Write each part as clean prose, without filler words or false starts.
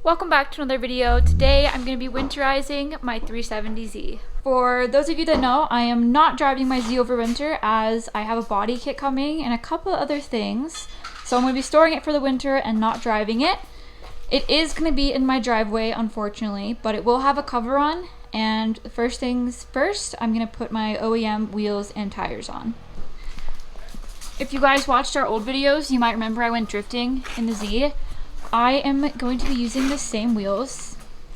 Welcome back to another video. Today I'm going to be winterizing my 370Z. For those of you that know, I am not driving my Z over winter as I have a body kit coming and a couple of other things. So I'm going to be storing it for the winter and not driving it. It is going to be in my driveway, unfortunately, but it will have a cover on. And first things first, I'm going to put my OEM wheels and tires on. If you guys watched our old videos, you might remember I went drifting in the Z. I am going to be using the same wheels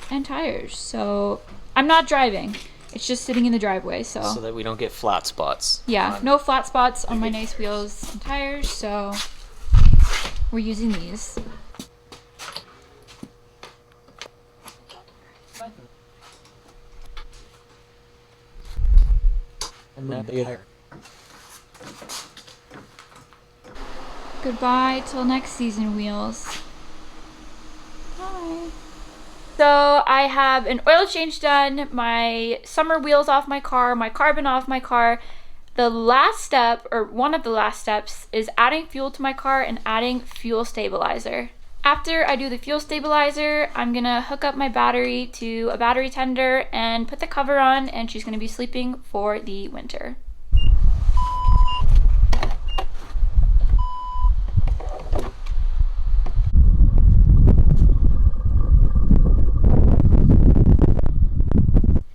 and tires, so I'm not driving. It's just sitting in the driveway, so that we don't get flat spots. Yeah, no flat spots on my nice wheels and tires, so we're using these. Goodbye till next season, wheels. Hi. So I have an oil change done, my summer wheels off my car, my carbon off my car. The last step, or one of the last steps, is adding fuel to my car and adding fuel stabilizer. After I do the fuel stabilizer, I'm gonna hook up my battery to a battery tender and put the cover on, and she's gonna be sleeping for the winter.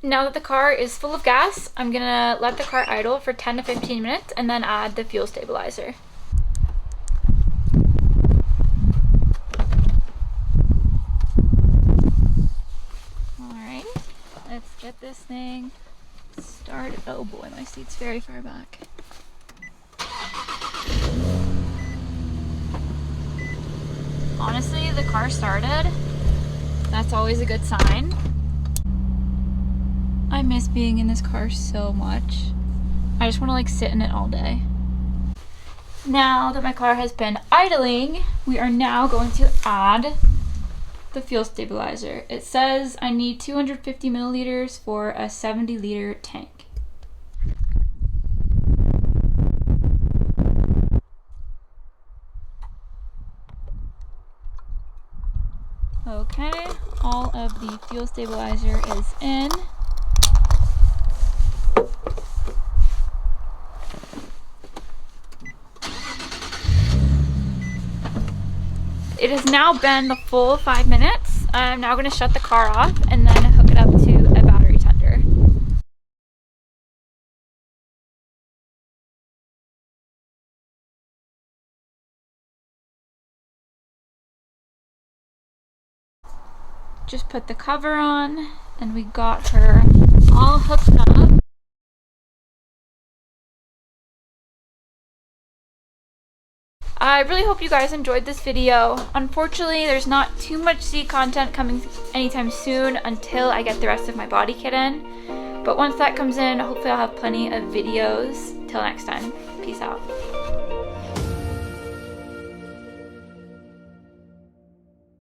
Now that the car is full of gas, I'm gonna let the car idle for 10 to 15 minutes and then add the fuel stabilizer. Alright, let's get this thing started. Oh boy, my seat's very far back. Honestly, the car started. That's always a good sign. I miss being in this car so much. I just want to like sit in it all day. Now that my car has been idling, we are now going to add the fuel stabilizer. It says I need 250 milliliters for a 70-liter tank. Okay, all of the fuel stabilizer is in. It has now been the full 5 minutes. I'm now going to shut the car off and then hook it up to a battery tender. Just put the cover on and we got her all hooked up. I really hope you guys enjoyed this video. Unfortunately, there's not too much Z content coming anytime soon until I get the rest of my body kit in. But once that comes in, hopefully I'll have plenty of videos. Till next time, peace out.